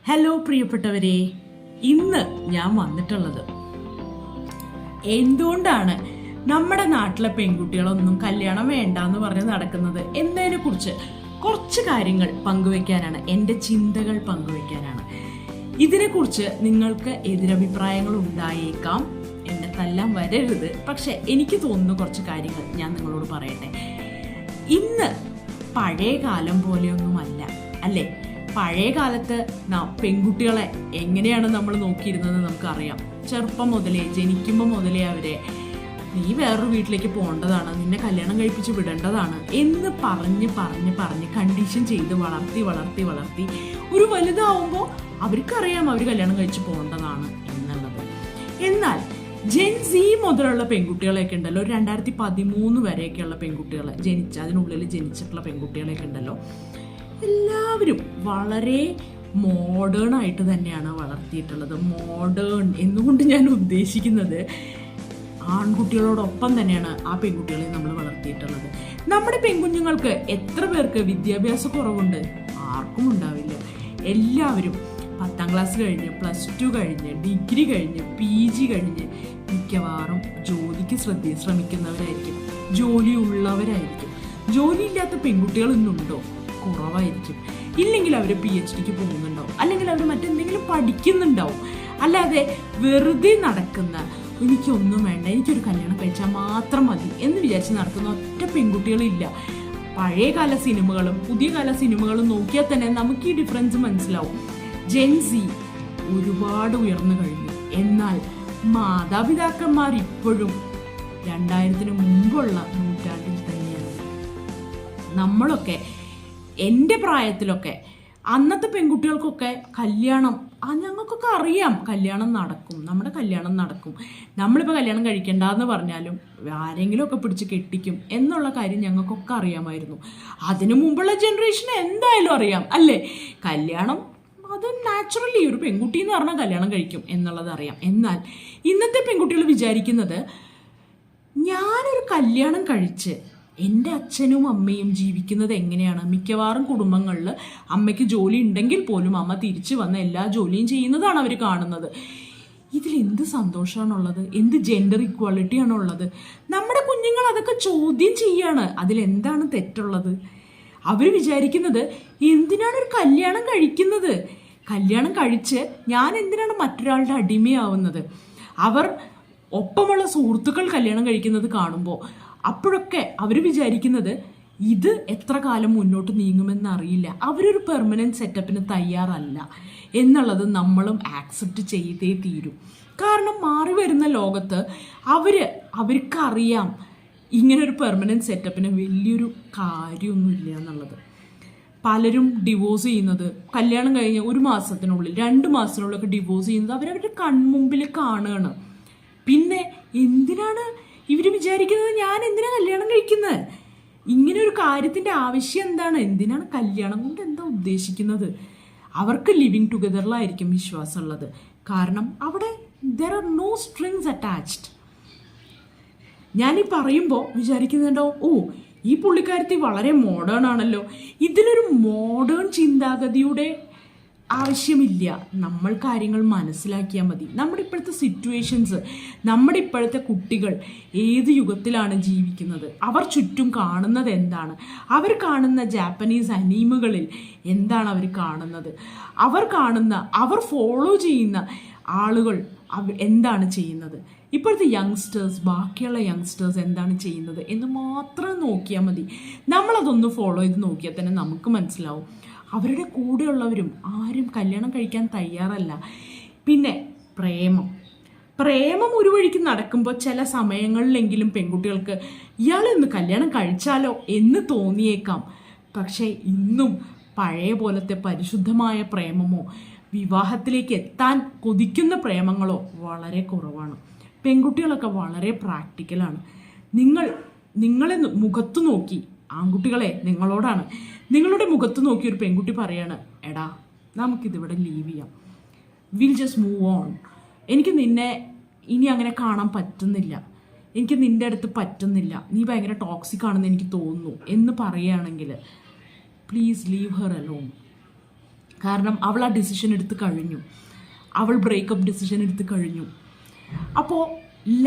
Hello പ്രിയപ്പെട്ടവരെ, ഇന്ന് ഞാൻ വന്നിട്ടുള്ളത് എന്തുകൊണ്ടാണ് നമ്മുടെ നാട്ടിലെ പെൺകുട്ടികളൊന്നും കല്യാണം വേണ്ട എന്ന് പറഞ്ഞ് നടക്കുന്നത് എന്നതിനെ കുറിച്ച് കുറച്ച് കാര്യങ്ങൾ പങ്കുവെക്കാനാണ്, എൻ്റെ ചിന്തകൾ പങ്കുവെക്കാനാണ്. ഇതിനെക്കുറിച്ച് നിങ്ങൾക്ക് എതിരഭിപ്രായങ്ങൾ ഉണ്ടായേക്കാം, എന്നെ തല്ലാൻ വരരുത്. പക്ഷെ എനിക്ക് തോന്നുന്ന കുറച്ച് കാര്യങ്ങൾ ഞാൻ നിങ്ങളോട് പറയട്ടെ. ഇന്ന് പഴയ കാലം പോലെയൊന്നുമല്ല, അല്ലേ? പഴയ കാലത്ത് പെൺകുട്ടികളെ എങ്ങനെയാണ് നമ്മൾ നോക്കിയിരുന്നത് നമുക്കറിയാം. ചെറുപ്പം മുതലേ, ജനിക്കുമ്പോൾ മുതലേ അവരെ നീ വേറൊരു വീട്ടിലേക്ക് പോകേണ്ടതാണ്, നിന്നെ കല്യാണം കഴിപ്പിച്ച് വിടേണ്ടതാണ് എന്ന് പറഞ്ഞ് കണ്ടീഷൻ ചെയ്ത് വളർത്തി ഒരു വലുതാവുമ്പോൾ അവർക്കറിയാം അവർ കല്യാണം കഴിച്ച് പോകേണ്ടതാണ് എന്നുള്ളത്. എന്നാൽ ജെൻ സി മുതലുള്ള പെൺകുട്ടികളെയൊക്കെ ഉണ്ടല്ലോ, 2013 വരെയൊക്കെയുള്ള പെൺകുട്ടികൾ, അതിനുള്ളിൽ ജനിച്ചിട്ടുള്ള പെൺകുട്ടികളെയൊക്കെ ഉണ്ടല്ലോ, എല്ലാവരും വളരെ മോഡേൺ ആയിട്ട് തന്നെയാണ് വളർത്തിയിട്ടുള്ളത്. മോഡേൺ എന്നുകൊണ്ട് ഞാൻ ഉദ്ദേശിക്കുന്നത് ആൺകുട്ടികളോടൊപ്പം തന്നെയാണ് ആ പെൺകുട്ടികളെ നമ്മൾ വളർത്തിയിട്ടുള്ളത്. നമ്മുടെ പെൺകുഞ്ഞുങ്ങൾക്ക് എത്ര പേർക്ക് വിദ്യാഭ്യാസ കുറവുണ്ട്? ആർക്കും ഉണ്ടാവില്ല. എല്ലാവരും 10ാം ക്ലാസ് കഴിഞ്ഞ്, +2 കഴിഞ്ഞ്, ഡിഗ്രി കഴിഞ്ഞ്, PG കഴിഞ്ഞ് മിക്കവാറും ജോലിക്ക് ശ്രമിക്കുന്നവരായിരിക്കും, ജോലിയുള്ളവരായിരിക്കും. ജോലിയില്ലാത്ത പെൺകുട്ടികൾ ഇന്നുണ്ടോ? കുറവായിരിക്കും. ഇല്ലെങ്കിൽ അവർ PhDക്ക് പോകുന്നുണ്ടാവും, അല്ലെങ്കിൽ അവർ മറ്റെന്തെങ്കിലും പഠിക്കുന്നുണ്ടാവും. അല്ലാതെ വെറുതെ നടക്കുന്ന, എനിക്കൊന്നും വേണ്ട, എനിക്കൊരു കല്യാണം കഴിച്ചാൽ മാത്രം മതി എന്ന് വിചാരിച്ച് നടക്കുന്ന ഒറ്റ പെൺകുട്ടികളില്ല. പഴയകാല സിനിമകളും പുതിയ കാല സിനിമകളും നോക്കിയാൽ തന്നെ നമുക്ക് ഈ ഡിഫറൻസ് മനസ്സിലാവും. ജെൻ സി ഒരുപാട് ഉയർന്നു കഴിഞ്ഞു. എന്നാൽ മാതാപിതാക്കന്മാർ ഇപ്പോഴും 2000-ന് മുമ്പുള്ള നൂറ്റാണ്ടിൽ തന്നെയാണ്. നമ്മളൊക്കെ, എൻ്റെ പ്രായത്തിലൊക്കെ, അന്നത്തെ പെൺകുട്ടികൾക്കൊക്കെ കല്യാണം, ഞങ്ങൾക്കൊക്കെ അറിയാം കല്യാണം നടക്കും, നമ്മുടെ കല്യാണം നടക്കും. നമ്മളിപ്പോൾ കല്യാണം കഴിക്കണ്ടെന്ന് പറഞ്ഞാലും ആരെങ്കിലും ഒക്കെ പിടിച്ച് കെട്ടിക്കും എന്നുള്ള കാര്യം ഞങ്ങൾക്കൊക്കെ അറിയാമായിരുന്നു. അതിനു മുമ്പുള്ള ജനറേഷന് എന്തായാലും അറിയാം, അല്ലേ? കല്യാണം അത് നാച്ചുറലി ഒരു പെൺകുട്ടി എന്ന് പറഞ്ഞാൽ കല്യാണം കഴിക്കും എന്നുള്ളത് അറിയാം. എന്നാൽ ഇന്നത്തെ പെൺകുട്ടികൾ വിചാരിക്കുന്നത്, ഞാനൊരു കല്യാണം കഴിച്ച് എൻ്റെ അച്ഛനും അമ്മയും ജീവിക്കുന്നത് എങ്ങനെയാണ്? മിക്കവാറും കുടുംബങ്ങളിൽ അമ്മയ്ക്ക് ജോലി ഉണ്ടെങ്കിൽ പോലും അമ്മ തിരിച്ചു വന്ന് എല്ലാ ജോലിയും ചെയ്യുന്നതാണ് അവർ കാണുന്നത്. ഇതിലെന്ത് സന്തോഷമാണുള്ളത്? എന്ത് ജെൻഡർ ഇക്വാളിറ്റി ആണുള്ളത്? നമ്മുടെ കുഞ്ഞുങ്ങൾ അതൊക്കെ ചോദ്യം ചെയ്യാണ്. അതിലെന്താണ് തെറ്റുള്ളത്? അവർ വിചാരിക്കുന്നത്, എന്തിനാണ് ഒരു കല്യാണം കഴിക്കുന്നത്? കല്യാണം കഴിച്ച് ഞാൻ എന്തിനാണ് മറ്റൊരാളുടെ അടിമയാവുന്നത്? അവർ ഒപ്പമുള്ള സുഹൃത്തുക്കൾ കല്യാണം കഴിക്കുന്നത് കാണുമ്പോൾ അപ്പോഴൊക്കെ അവർ വിചാരിക്കുന്നത്, ഇത് എത്ര കാലം മുന്നോട്ട് നീങ്ങുമെന്ന് അറിയില്ല, അവരൊരു പെർമനൻറ്റ് സെറ്റപ്പിന് തയ്യാറല്ല എന്നുള്ളത് നമ്മളും ആക്സെപ്റ്റ് ചെയ്തേ തീരൂ. കാരണം മാറി വരുന്ന ലോകത്ത് അവർക്കറിയാം ഇങ്ങനൊരു പെർമനൻറ്റ് സെറ്റപ്പിന് വലിയൊരു കാര്യമൊന്നുമില്ല എന്നുള്ളത്. പലരും ഡിവോഴ്സ് ചെയ്യുന്നത് കല്യാണം കഴിഞ്ഞ് 1 മാസത്തിനുള്ളിൽ, 2 മാസത്തിനുള്ളിലൊക്കെ ഡിവോഴ്സ് ചെയ്യുന്നത് അവരവരുടെ കൺമുമ്പിൽ കാണുകയാണ്. പിന്നെ എന്തിനാണ് ഇവർ വിചാരിക്കുന്നത്, ഞാൻ എന്തിനാ കല്യാണം കഴിക്കുന്നത്? ഇങ്ങനെ ഒരു കാര്യത്തിൻ്റെ ആവശ്യം എന്താണ്? എന്തിനാണ് കല്യാണം കൊണ്ട് എന്താ ഉദ്ദേശിക്കുന്നത്? അവർക്ക് ലിവിങ് ടുഗദറിലായിരിക്കും വിശ്വാസമുള്ളത്. കാരണം അവിടെ there are no strings attached. ഞാനീ പറയുമ്പോൾ വിചാരിക്കുന്നുണ്ടോ, ഈ പുള്ളിക്കാരത്തി വളരെ മോഡേൺ ആണല്ലോ. ഇതിനൊരു മോഡേൺ ചിന്താഗതിയുടെ ആവശ്യമില്ല. നമ്മൾ കാര്യങ്ങൾ മനസ്സിലാക്കിയാൽ മതി. നമ്മുടെ ഇപ്പോഴത്തെ സിറ്റുവേഷൻസ്, നമ്മുടെ ഇപ്പോഴത്തെ കുട്ടികൾ ഏത് യുഗത്തിലാണ് ജീവിക്കുന്നത്, അവർ ചുറ്റും കാണുന്നത് എന്താണ്, അവർ കാണുന്ന ജാപ്പനീസ് അനീമുകളിൽ എന്താണ് അവർ കാണുന്നത്, അവർ ഫോളോ ചെയ്യുന്ന ആളുകൾ എന്താണ് ചെയ്യുന്നത്, ഇപ്പോഴത്തെ യങ്സ്റ്റേഴ്സ്, ബാക്കിയുള്ള യങ്സ്റ്റേഴ്സ് എന്താണ് ചെയ്യുന്നത് എന്ന് മാത്രം നോക്കിയാൽ മതി. നമ്മളതൊന്ന് ഫോളോ ചെയ്ത് നോക്കിയാൽ തന്നെ നമുക്ക് മനസ്സിലാവും അവരുടെ കൂടെയുള്ളവരും ആരും കല്യാണം കഴിക്കാൻ തയ്യാറല്ല. പിന്നെ പ്രേമം ഒരു വഴിക്ക് നടക്കുമ്പോൾ ചില സമയങ്ങളിലെങ്കിലും പെൺകുട്ടികൾക്ക് ഇയാളൊന്ന് കല്യാണം കഴിച്ചാലോ എന്ന് തോന്നിയേക്കാം. പക്ഷേ ഇന്നും പഴയ പോലത്തെ പരിശുദ്ധമായ പ്രേമമോ വിവാഹത്തിലേക്ക് എത്താൻ കൊതിക്കുന്ന പ്രേമങ്ങളോ വളരെ കുറവാണ്. പെൺകുട്ടികളൊക്കെ വളരെ പ്രാക്ടിക്കലാണ്. നിങ്ങളെ മുഖത്ത് നോക്കി, ആൺകുട്ടികളെ നിങ്ങളോടാണ്, നിങ്ങളുടെ മുഖത്ത് നോക്കി ഒരു പെൺകുട്ടി പറയാണ്, എടാ നമുക്കിതിവിടെ ലീവ് ചെയ്യാം, വിൽ ജസ്റ്റ് മൂവ് ഓൺ, എനിക്ക് നിന്നെ ഇനി അങ്ങനെ കാണാൻ പറ്റുന്നില്ല, എനിക്ക് നിൻ്റെ അടുത്ത് പറ്റുന്നില്ല, നീ ഭയങ്കര ടോക്സിക് ആണെന്ന് എനിക്ക് തോന്നുന്നു എന്ന് പറയുകയാണെങ്കിൽ പ്ലീസ് ലീവ് ഹെർ അലോൺ. കാരണം അവൾ ആ ഡിസിഷൻ എടുത്ത് കഴിഞ്ഞു, അവൾ ബ്രേക്കപ്പ് ഡിസിഷൻ എടുത്ത് കഴിഞ്ഞു. അപ്പോൾ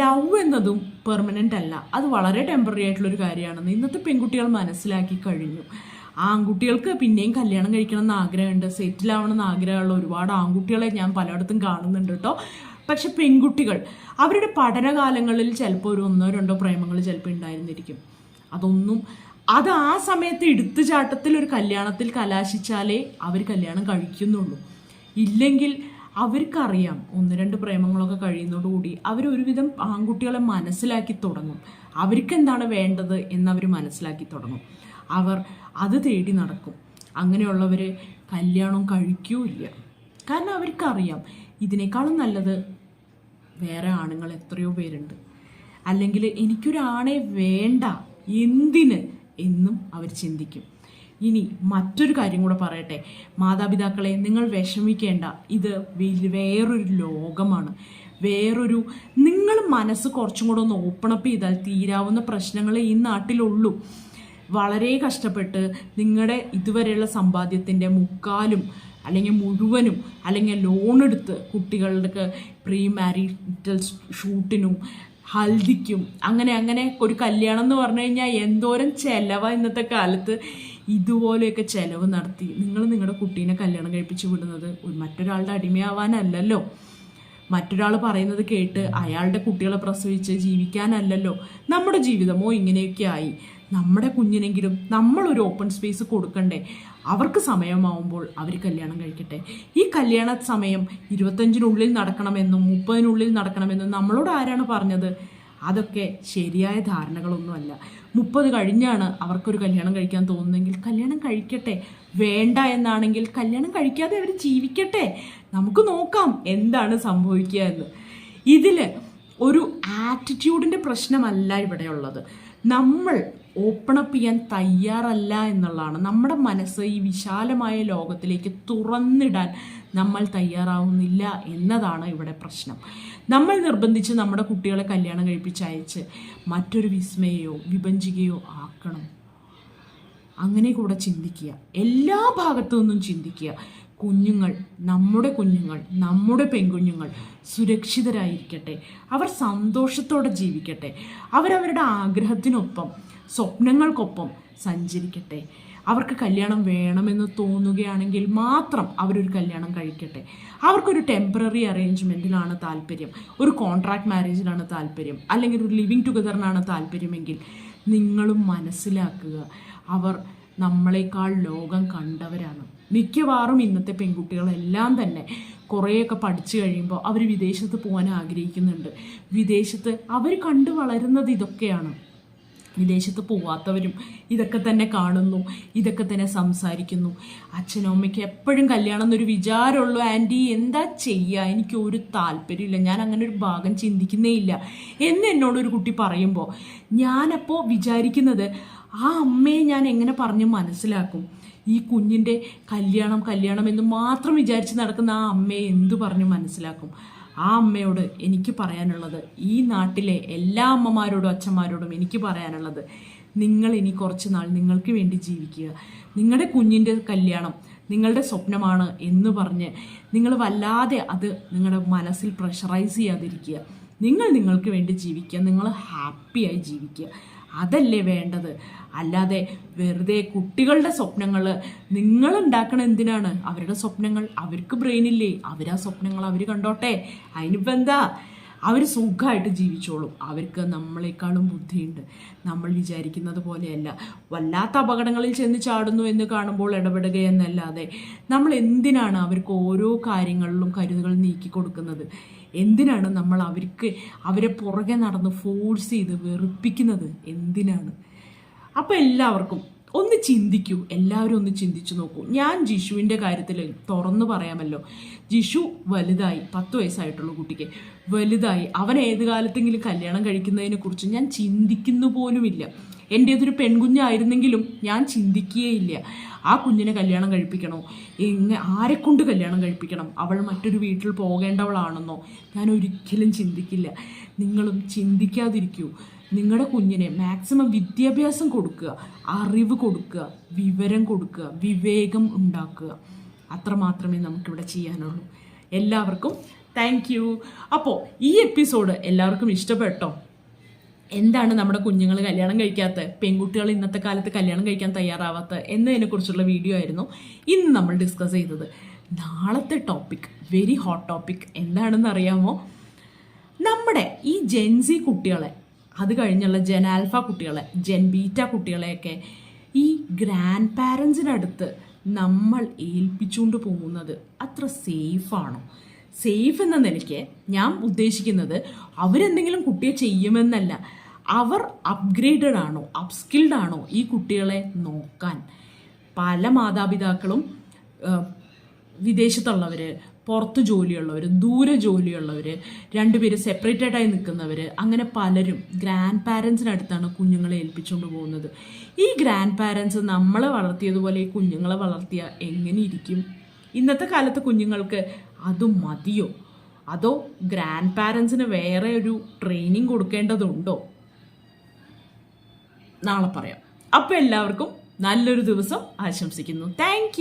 ലവ് എന്നതും പെർമനൻ്റ് അല്ല, അത് വളരെ ടെമ്പററി ആയിട്ടുള്ളൊരു കാര്യമാണെന്ന് ഇന്നത്തെ പെൺകുട്ടികൾ മനസ്സിലാക്കി കഴിഞ്ഞു. ആൺകുട്ടികൾക്ക് പിന്നെയും കല്യാണം കഴിക്കണം എന്ന് ആഗ്രഹമുണ്ട്, സെറ്റിൽ ആവണം എന്ന് ആഗ്രഹമുള്ള ഒരുപാട് ആൺകുട്ടികളെ ഞാൻ പലയിടത്തും കാണുന്നുണ്ട് കേട്ടോ. പക്ഷെ പെൺകുട്ടികൾ അവരുടെ പഠനകാലങ്ങളിൽ ചിലപ്പോൾ ഒരു 1-2 പ്രേമങ്ങൾ ചിലപ്പോൾ ഉണ്ടായിരുന്നിരിക്കും. അത് ആ സമയത്ത് എടുത്തുചാട്ടത്തിൽ ഒരു കല്യാണത്തിൽ കലാശിച്ചാലേ അവർ കല്യാണം കഴിക്കുന്നുള്ളൂ. ഇല്ലെങ്കിൽ അവർക്കറിയാം 1-2 പ്രേമങ്ങളൊക്കെ കഴിയുന്നതോടുകൂടി അവരൊരുവിധം ആൺകുട്ടികളെ മനസ്സിലാക്കി തുടങ്ങും. അവർക്ക് എന്താണ് വേണ്ടത് എന്നവർ മനസ്സിലാക്കി തുടങ്ങും. അവർ അത് തേടി നടക്കും. അങ്ങനെയുള്ളവർ കല്യാണം കഴിക്കൂല്ല. കാരണം അവർക്കറിയാം ഇതിനേക്കാളും നല്ലത് വേറെ ആണുങ്ങൾ എത്രയോ പേരുണ്ട്. അല്ലെങ്കിൽ എനിക്കൊരാണെ വേണ്ട, എന്തിന് എന്നും അവർ ചിന്തിക്കും. ഇനി മറ്റൊരു കാര്യം കൂടെ പറയട്ടെ, മാതാപിതാക്കളെ നിങ്ങൾ വിഷമിക്കേണ്ട. ഇത് വേറൊരു ലോകമാണ്, നിങ്ങൾ മനസ്സ് കുറച്ചും കൂടെ ഒന്ന് ഓപ്പണപ്പ് ചെയ്താൽ തീരാവുന്ന പ്രശ്നങ്ങളെ ഈ നാട്ടിലുള്ളൂ. വളരെ കഷ്ടപ്പെട്ട് നിങ്ങളുടെ ഇതുവരെയുള്ള സമ്പാദ്യത്തിൻ്റെ മുക്കാലും അല്ലെങ്കിൽ മുഴുവനും അല്ലെങ്കിൽ ലോൺ എടുത്ത് കുട്ടികളുടെ പ്രീ മാരിറ്റൽ ഷൂട്ടിനും ഹൽദിക്കും അങ്ങനെ ഒരു കല്യാണം എന്ന് പറഞ്ഞു കഴിഞ്ഞാൽ എന്തോരം ചിലവാണ് ഇന്നത്തെ കാലത്ത്. ഇതുപോലെയൊക്കെ ചിലവ് നടത്തി നിങ്ങൾ നിങ്ങളുടെ കുട്ടീനെ കല്യാണം കഴിപ്പിച്ച് വിടുന്നത് മറ്റൊരാളുടെ അടിമയാവാനല്ലല്ലോ, മറ്റൊരാൾ പറയുന്നത് കേട്ട് അയാളുടെ കുട്ടികളെ പ്രസവിച്ച് ജീവിക്കാനല്ലല്ലോ. നമ്മുടെ ജീവിതമോ ഇങ്ങനെയൊക്കെ ആയി. നമ്മുടെ കുഞ്ഞിനെങ്കിലും നമ്മളൊരു ഓപ്പൺ സ്പേസ് കൊടുക്കണ്ടേ? അവർക്ക് സമയമാവുമ്പോൾ അവർ കല്യാണം കഴിക്കട്ടെ. ഈ കല്യാണ സമയം 25-നുള്ളിൽ നടക്കണമെന്നും 30-നുള്ളിൽ നടക്കണമെന്നും നമ്മളോട് ആരാണ് പറഞ്ഞത്? അതൊക്കെ ശരിയായ ധാരണകളൊന്നുമല്ല. 30 കഴിഞ്ഞാണ് അവർക്കൊരു കല്യാണം കഴിക്കാൻ തോന്നുന്നെങ്കിൽ കല്യാണം കഴിക്കട്ടെ. വേണ്ട എന്നാണെങ്കിൽ കല്യാണം കഴിക്കാതെ അവർ ജീവിക്കട്ടെ. നമുക്ക് നോക്കാം എന്താണ് സംഭവിക്കുക എന്ന്. ഇതിൽ ഒരു ആറ്റിറ്റ്യൂഡിൻ്റെ പ്രശ്നമല്ല ഇവിടെയുള്ളത്. നമ്മൾ ഓപ്പൺ അപ്പ് ചെയ്യാൻ തയ്യാറല്ല എന്നുള്ളതാണ്. നമ്മുടെ മനസ്സ് ഈ വിശാലമായ ലോകത്തിലേക്ക് തുറന്നിടാൻ നമ്മൾ തയ്യാറാവുന്നില്ല എന്നതാണ് ഇവിടെ പ്രശ്നം. നമ്മൾ നിർബന്ധിച്ച് നമ്മുടെ കുട്ടികളെ കല്യാണം കഴിപ്പിച്ചയച്ച് മറ്റൊരു വിസ്മയോ വിഭജിക്കുകയോ ആക്കണം. അങ്ങനെ കൂടെ ചിന്തിക്കുക, എല്ലാ ഭാഗത്തു നിന്നും ചിന്തിക്കുക. നമ്മുടെ കുഞ്ഞുങ്ങൾ നമ്മുടെ പെൺകുഞ്ഞുങ്ങൾ സുരക്ഷിതരായിരിക്കട്ടെ, അവർ സന്തോഷത്തോടെ ജീവിക്കട്ടെ, അവരവരുടെ ആഗ്രഹത്തിനൊപ്പം സ്വപ്നങ്ങൾക്കൊപ്പം സഞ്ചരിക്കട്ടെ. അവർക്ക് കല്യാണം വേണമെന്ന് തോന്നുകയാണെങ്കിൽ മാത്രം അവരൊരു കല്യാണം കഴിക്കട്ടെ. അവർക്കൊരു ടെമ്പററി അറേഞ്ച്മെൻറ്റിലാണ് താല്പര്യം, ഒരു കോൺട്രാക്ട് മാരേജിലാണ് താല്പര്യം, അല്ലെങ്കിൽ ഒരു ലിവിങ് ടുഗദറിനാണ് താല്പര്യമെങ്കിൽ നിങ്ങളും മനസ്സിലാക്കുക, അവർ നമ്മളെക്കാൾ ലോകം കണ്ടവരാണ്. മിക്കവാറും ഇന്നത്തെ പെൺകുട്ടികളെല്ലാം തന്നെ കുറേയൊക്കെ പഠിച്ചു കഴിയുമ്പോൾ അവർ വിദേശത്ത് പോകാൻ ആഗ്രഹിക്കുന്നുണ്ട്. വിദേശത്ത് അവർ കണ്ടു വളരുന്നത് ഇതൊക്കെയാണ്. വിദേശത്ത് പോവാത്തവരും ഇതൊക്കെ തന്നെ കാണുന്നു, ഇതൊക്കെ തന്നെ സംസാരിക്കുന്നു. അച്ഛനും അമ്മയ്ക്ക് എപ്പോഴും കല്യാണം എന്നൊരു വിചാരമുള്ളൂ. ആൻറ്റി എന്താ ചെയ്യുക, എനിക്കൊരു താല്പര്യമില്ല, ഞാൻ അങ്ങനെ ഒരു ഭാഗം ചിന്തിക്കുന്നേ ഇല്ല എന്ന് എന്നോടൊരു കുട്ടി പറയുമ്പോൾ ഞാനപ്പോൾ വിചാരിക്കുന്നത്, ആ അമ്മയെ ഞാൻ എങ്ങനെ പറഞ്ഞ് മനസ്സിലാക്കും? ഈ കുഞ്ഞിൻ്റെ കല്യാണം എന്ന് മാത്രം വിചാരിച്ച് നടക്കുന്ന ആ അമ്മയെ എന്തു പറഞ്ഞ് മനസ്സിലാക്കും? ആ അമ്മയോട് എനിക്ക് പറയാനുള്ളത്, ഈ നാട്ടിലെ എല്ലാ അമ്മമാരോടും അച്ഛന്മാരോടും എനിക്ക് പറയാനുള്ളത്, നിങ്ങൾ ഇനി കുറച്ച് നാൾ നിങ്ങൾക്ക് വേണ്ടി ജീവിക്കുക. നിങ്ങളുടെ കുഞ്ഞിൻ്റെ കല്യാണം നിങ്ങളുടെ സ്വപ്നമാണ് എന്ന് പറഞ്ഞ് നിങ്ങൾ വല്ലാതെ അത് നിങ്ങളുടെ മനസ്സിൽ പ്രഷറൈസ് ചെയ്യാതിരിക്കുക. നിങ്ങൾക്ക് വേണ്ടി ജീവിക്കുക, നിങ്ങൾ ഹാപ്പിയായി ജീവിക്കുക. അതല്ലേ വേണ്ടത്. അല്ലാതെ വെറുതെ കുട്ടികളുടെ സ്വപ്നങ്ങൾ നിങ്ങൾ ഉണ്ടാക്കണ എന്തിനാണ്? അവരുടെ സ്വപ്നങ്ങൾ അവർക്ക് ബ്രെയിനില്ലേ, അവരാ സ്വപ്നങ്ങൾ അവർ കണ്ടോട്ടെ. അതിനിപ്പോൾ എന്താ, അവർ സുഖമായിട്ട് ജീവിച്ചോളും. അവർക്ക് നമ്മളെക്കാളും ബുദ്ധിയുണ്ട്. നമ്മൾ വിചാരിക്കുന്നത് പോലെയല്ല. വല്ലാത്ത അപകടങ്ങളിൽ ചെന്ന് ചാടുന്നു എന്ന് കാണുമ്പോൾ ഇടപെടുകയെന്നല്ലാതെ നമ്മൾ എന്തിനാണ് അവർക്ക് ഓരോ കാര്യങ്ങളിലും കരുതുകൾ നീക്കി കൊടുക്കുന്നത്? എന്തിനാണ് നമ്മൾ അവരെ പുറകെ നടന്ന് ഫോഴ്സ് ചെയ്ത് വെറുപ്പിക്കുന്നത്? എന്തിനാണ്? അപ്പോൾ എല്ലാവർക്കും ഒന്ന് ചിന്തിക്കൂ, എല്ലാവരും ഒന്ന് ചിന്തിച്ചു നോക്കൂ. ഞാൻ ജിഷുവിൻ്റെ കാര്യത്തിൽ തുറന്നു പറയാമല്ലോ, ജിഷു വലുതായി, 10 വയസ്സായിട്ടുള്ള കുട്ടിക്ക് വലുതായി. അവൻ ഏത് കാലത്തെങ്കിലും കല്യാണം കഴിക്കുന്നതിനെ കുറിച്ച് ഞാൻ ചിന്തിക്കുന്നു പോലുമില്ല. എൻ്റേതൊരു പെൺകുഞ്ഞായിരുന്നെങ്കിലും ഞാൻ ചിന്തിക്കുകയില്ല. ആ കുഞ്ഞിനെ കല്യാണം കഴിപ്പിക്കണോ, ആരെക്കൊണ്ട് കല്യാണം കഴിപ്പിക്കണം, അവൾ മറ്റൊരു വീട്ടിൽ പോകേണ്ടവളാണെന്നോ ഞാൻ ഒരിക്കലും ചിന്തിക്കില്ല. നിങ്ങളും ചിന്തിക്കാതിരിക്കൂ. നിങ്ങളുടെ കുഞ്ഞിനെ മാക്സിമം വിദ്യാഭ്യാസം കൊടുക്കുക, അറിവ് കൊടുക്കുക, വിവരം കൊടുക്കുക, വിവേകം ഉണ്ടാക്കുക. അത്ര മാത്രമേ നമുക്കിവിടെ ചെയ്യാനുള്ളൂ. എല്ലാവർക്കും താങ്ക് യു. അപ്പോൾ ഈ എപ്പിസോഡ് എല്ലാവർക്കും ഇഷ്ടപ്പെട്ടോ? എന്താണ് നമ്മുടെ കുഞ്ഞുങ്ങൾ കല്യാണം കഴിക്കാത്ത, പെൺകുട്ടികൾ ഇന്നത്തെ കാലത്ത് കല്യാണം കഴിക്കാൻ തയ്യാറാവാത്ത എന്നതിനെക്കുറിച്ചുള്ള വീഡിയോ ആയിരുന്നു ഇന്ന് നമ്മൾ ഡിസ്കസ് ചെയ്തത്. നാളത്തെ ടോപ്പിക് വെരി ഹോട്ട് ടോപ്പിക് എന്താണെന്ന് അറിയാമോ? നമ്മുടെ ഈ ജെൻസി കുട്ടികളെ, അത് കഴിഞ്ഞുള്ള ജെൻ ആൽഫ കുട്ടികളെ, ജെൻ ബീറ്റ കുട്ടികളെയൊക്കെ ഈ ഗ്രാൻഡ് പാരൻസിനടുത്ത് നമ്മൾ ഏൽപ്പിച്ചുകൊണ്ട് പോകുന്നത് അത്ര സേഫാണോ? സേഫ് എന്ന നിലയ്ക്ക് ഞാൻ ഉദ്ദേശിക്കുന്നത് അവരെന്തെങ്കിലും കുട്ടിയെ ചെയ്യുമെന്നല്ല, അവർ അപ്ഗ്രേഡഡ് ആണോ, അപ്സ്കിൽഡ് ആണോ ഈ കുട്ടികളെ നോക്കാൻ. പല മാതാപിതാക്കളും വിദേശത്തുള്ളവർ, പുറത്ത് ജോലിയുള്ളവർ, ദൂരെ ജോലിയുള്ളവർ, രണ്ടുപേര് സെപ്പറേറ്റഡായി നിൽക്കുന്നവർ, അങ്ങനെ പലരും ഗ്രാൻഡ് പാരൻസിനടുത്താണ് കുഞ്ഞുങ്ങളെ ഏൽപ്പിച്ചുകൊണ്ട് പോകുന്നത്. ഈ ഗ്രാൻഡ് പാരൻസ് നമ്മളെ വളർത്തിയതുപോലെ ഈ കുഞ്ഞുങ്ങളെ വളർത്തിയ എങ്ങനെ ഇരിക്കും? ഇന്നത്തെ കാലത്ത് കുഞ്ഞുങ്ങൾക്ക് അത് മതിയോ? അതോ ഗ്രാൻഡ് പാരൻസിന് വേറെ ഒരു ട്രെയിനിങ് കൊടുക്കേണ്ടതുണ്ടോ? നാളെ പറയാം. അപ്പോൾ എല്ലാവർക്കും നല്ലൊരു ദിവസം ആശംസിക്കുന്നു. താങ്ക്